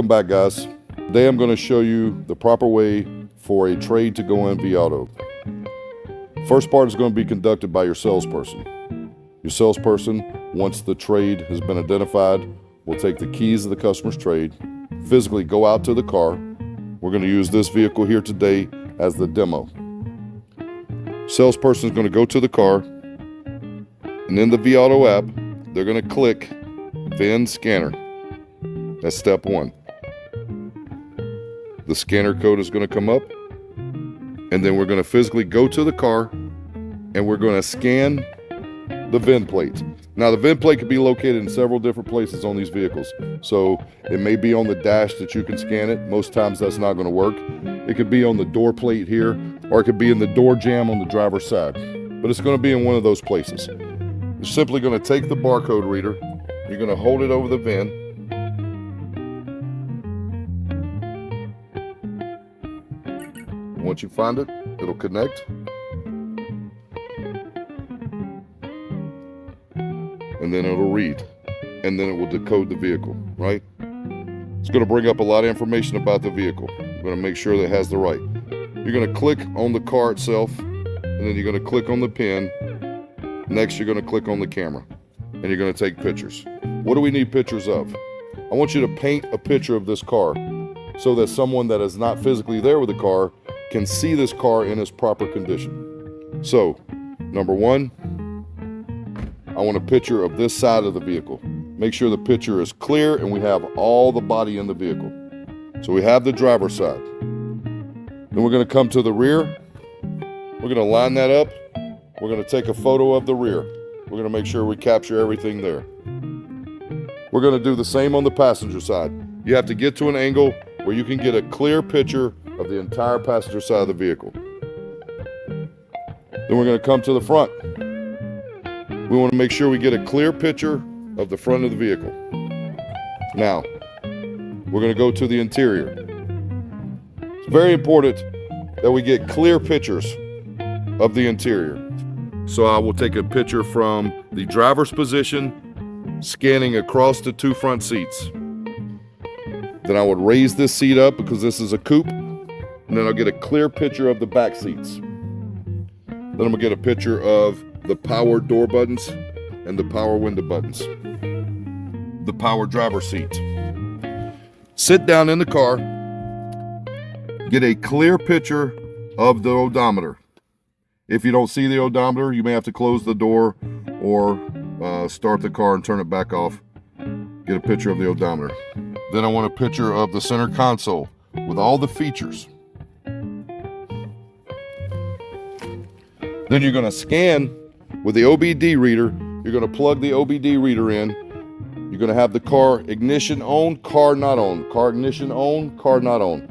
Welcome back, guys. Today I'm going to show you the proper way for a trade to go in Vauto. First part is going to be conducted by your salesperson. Your salesperson, once the trade has been identified, will take the keys of the customer's trade, physically go out to the car. We're going to use this vehicle here today as the demo. Salesperson is going to go to the car, and in the Vauto app, they're going to click VIN scanner. That's step one. The scanner code is going to come up, and then we're going to physically go to the car and we're going to scan the VIN plate. Now, the VIN plate could be located in several different places on these vehicles. So it may be on the dash that you can scan it. Most times that's not going to work. It could be on the door plate here, or it could be in the door jamb on the driver's side. But it's going to be in one of those places. You're simply going to take the barcode reader. You're going to hold it over the VIN. Once you find it, it'll connect. And then it'll read. And then it will decode the vehicle, right? It's going to bring up a lot of information about the vehicle. You're going to make sure that it has the right. You're going to click on the car itself, and then you're going to click on the pin. Next, you're going to click on the camera, and you're going to take pictures. What do we need pictures of? I want you to paint a picture of this car so that someone that is not physically there with the car can see this car in its proper condition. So, number one, I want a picture of this side of the vehicle. Make sure the picture is clear and we have all the body in the vehicle. So we have the driver's side. Then we're going to come to the rear. We're going to line that up. We're going to take a photo of the rear. We're going to make sure we capture everything there. We're going to do the same on the passenger side. You have to get to an angle where you can get a clear picture of the entire passenger side of the vehicle. Then we're going to come to the front. We want to make sure we get a clear picture of the front of the vehicle. Now, we're going to go to the interior. It's very important that we get clear pictures of the interior. So I will take a picture from the driver's position, scanning across the two front seats. Then I would raise this seat up because this is a coupe. And then I'll get a clear picture of the back seats. Then I'm going to get a picture of the power door buttons and the power window buttons. The power driver seat. Sit down in the car. Get a clear picture of the odometer. If you don't see the odometer, you may have to close the door or start the car and turn it back off. Get a picture of the odometer. Then I want a picture of the center console with all the features. Then you're going to scan with the OBD reader. You're going to plug the OBD reader in. You're going to have the car ignition on, car not on, car ignition on, car not on.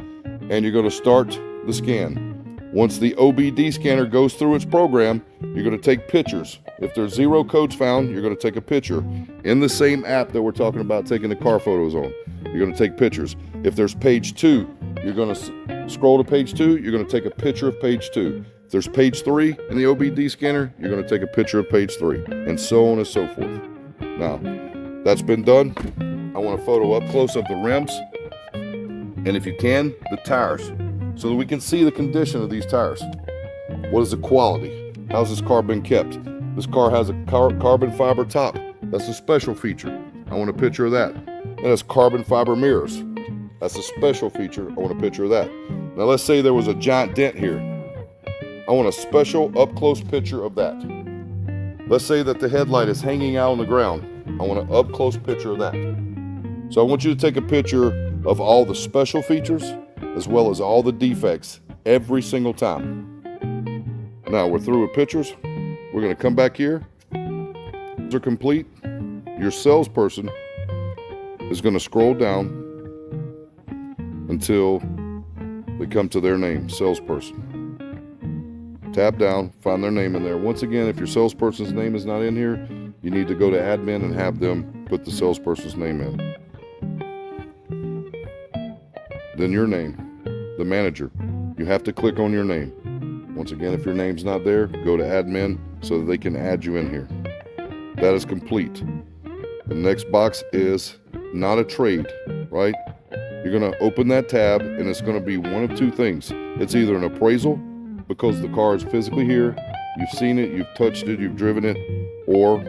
And you're going to start the scan. Once the OBD scanner goes through its program, you're going to take pictures. If there's 0 codes found, you're going to take a picture. In the same app that we're talking about taking the car photos on, you're going to take pictures. If there's page 2, you're going to scroll to page 2, you're going to take a picture of page 2. If there's page 3 in the OBD scanner, you're going to take a picture of page 3, and so on and so forth. Now, that's been done. I want a photo up close of the rims, and if you can, the tires, so that we can see the condition of these tires. What is the quality? How's this car been kept? This car has a carbon fiber top. That's a special feature. I want a picture of that. It has carbon fiber mirrors. That's a special feature. I want a picture of that. Now, let's say there was a giant dent here. I want a special up-close picture of that. Let's say that the headlight is hanging out on the ground. I want an up-close picture of that. So I want you to take a picture of all the special features as well as all the defects every single time. Now we're through with pictures. We're going to come back here. These are complete. Your salesperson is going to scroll down until they come to their name, salesperson. Tap down, find their name in there. Once again, if your salesperson's name is not in here, you need to go to admin and have them put the salesperson's name in. Then your name, the manager. You have to click on your name. Once again, if your name's not there, go to admin so that they can add you in here. That is complete. The next box is not a trade, right? You're going to open that tab, and it's going to be one of two things. It's either an appraisal, because the car is physically here, you've seen it, you've touched it, you've driven it, or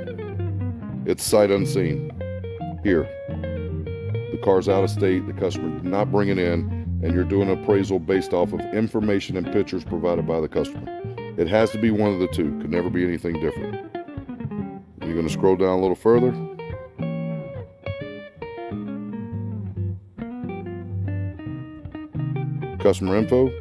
it's sight unseen. Here, the car's out of state, the customer did not bring it in, and you're doing an appraisal based off of information and pictures provided by the customer. It has to be one of the two, could never be anything different. You're going to scroll down a little further. Customer info.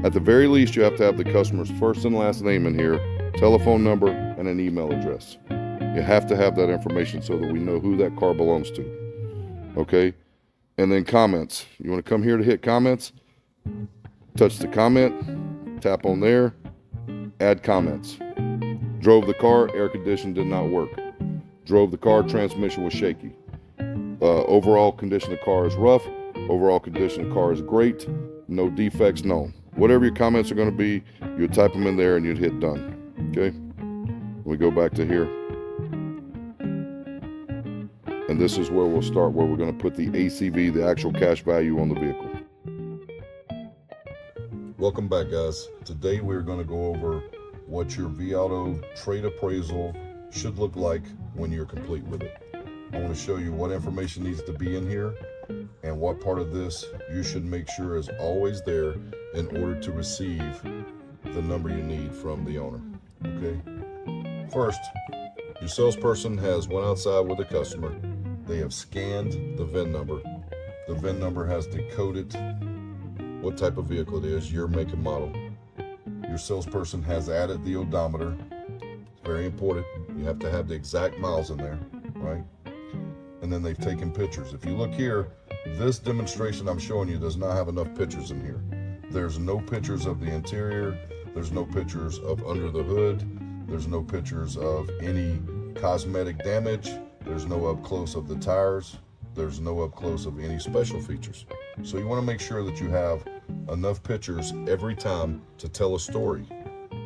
At the very least, you have to have the customer's first and last name in here, telephone number, and an email address. You have to have that information so that we know who that car belongs to. Okay? And then comments. You want to come here to hit comments, touch the comment, tap on there, add comments. Drove the car, air condition did not work. Drove the car, transmission was shaky. Overall condition of the car is rough. Overall condition of the car is great. No defects known. Whatever your comments are going to be, you'd type them in there and you'd hit done. Okay? We go back to here. And this is where we'll start, where we're going to put the ACV, the actual cash value on the vehicle. Welcome back, guys. Today we're going to go over what your Vauto trade appraisal should look like when you're complete with it. I want to show you what information needs to be in here and what part of this you should make sure is always there in order to receive the number you need from the owner. Okay? First, your salesperson has went outside with the customer. They have scanned the VIN number. The VIN number has decoded what type of vehicle it is, your make and model. Your salesperson has added the odometer. It's very important. You have to have the exact miles in there, right? And then they've taken pictures. If you look here, this demonstration I'm showing you does not have enough pictures in here. There's no pictures of the interior. There's no pictures of under the hood. There's no pictures of any cosmetic damage. There's no up close of the tires. There's no up close of any special features. So you want to make sure that you have enough pictures every time to tell a story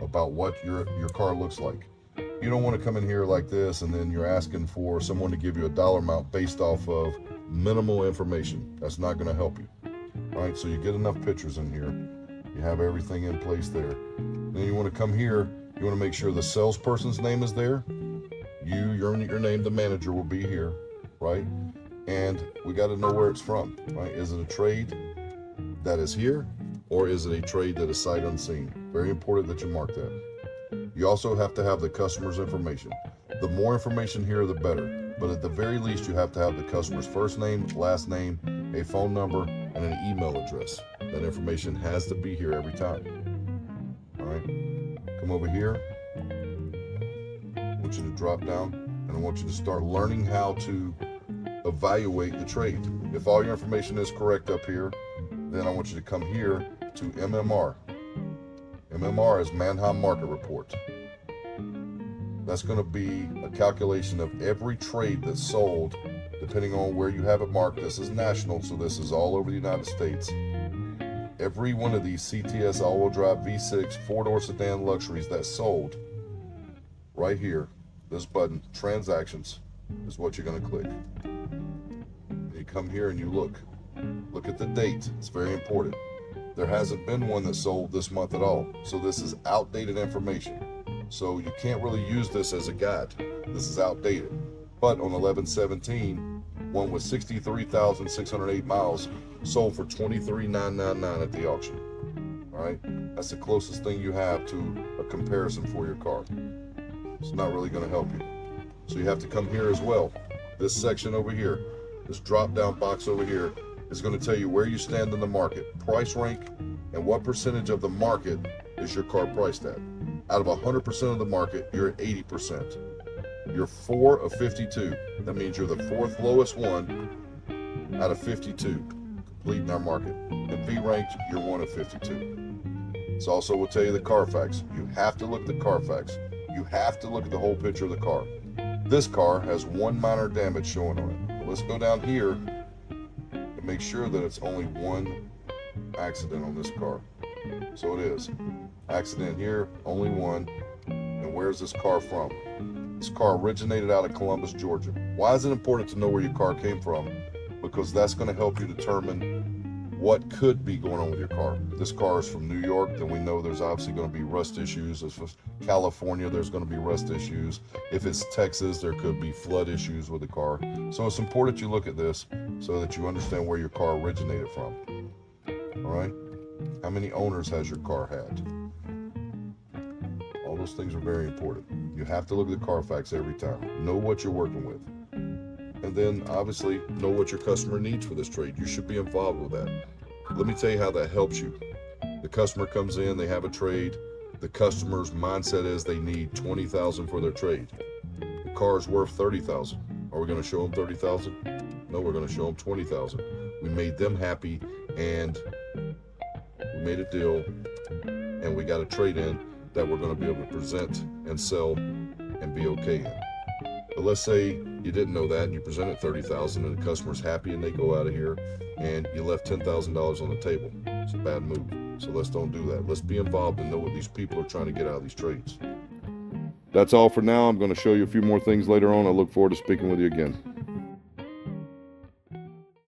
about what your car looks like. You don't want to come in here like this and then you're asking for someone to give you a dollar amount based off of minimal information. That's not going to help you. All right, so you get enough pictures in here. You have everything in place there. Then you want to come here. You want to make sure the salesperson's name is there. Your name, the manager, will be here, right? And we got to know where it's from, right? Is it a trade that is here, or is it a trade that is sight unseen? Very important that you mark that. You also have to have the customer's information. The more information here, the better. But at the very least, you have to have the customer's first name, last name, a phone number, and an email address. That information has to be here every time. All right, come over here. I want you to drop down, and I want you to start learning how to evaluate the trade. If all your information is correct up here, then I want you to come here to MMR. MMR is Manheim Market Report. That's going to be a calculation of every trade that's sold, depending on where you have it marked. This is national, so this is all over the United States. Every one of these CTS all-wheel drive V6 four-door sedan luxuries that's sold, right here, this button, transactions, is what you're going to click. You come here and you look at the date. It's very important. There hasn't been one that sold this month at all, so this is outdated information. So you can't really use this as a guide. This is outdated. But on 11/17, one with 63,608 miles sold for $23,999 at the auction. All right, that's the closest thing you have to a comparison for your car. It's not really going to help you. So you have to come here as well. This section over here, this drop-down box over here, is going to tell you where you stand in the market, price rank, and what percentage of the market is your car priced at. Out of 100% of the market, you're at 80%. You're 4 of 52. That means you're the fourth lowest one out of 52 complete in our market. And B ranked, you're 1 of 52. This also will tell you the Carfax. You have to look at the Carfax. You have to look at the whole picture of the car. This car has one minor damage showing on it. Let's go down here and make sure that it's only one accident on this car. So it is. Accident here, only one. And where's this car from? This car originated out of Columbus, Georgia. Why is it important to know where your car came from? because that's going to help you determine what could be going on with your car. If this car is from New York, then we know there's obviously going to be rust issues. If it's California, there's going to be rust issues. If it's Texas, there could be flood issues with the car. So it's important you look at this so that you understand where your car originated from. All right? How many owners has your car had? All those things are very important. You have to look at the Carfax every time. Know what you're working with. And then obviously know what your customer needs for this trade. You should be involved with that. Let me tell you how that helps you. The customer comes in, they have a trade. The customer's mindset is they need $20,000 for their trade. The car is worth $30,000. Are we going to show them $30,000? No, we're going to show them $20,000. We made them happy, and we made a deal, and we got a trade in that we're going to be able to present and sell and be okay in. But let's say you didn't know that and you presented $30,000 and the customer's happy and they go out of here and you left $10,000 on the table. It's a bad move. So let's don't do that. Let's be involved and know what these people are trying to get out of these trades. That's all for now. I'm going to show you a few more things later on. I look forward to speaking with you again.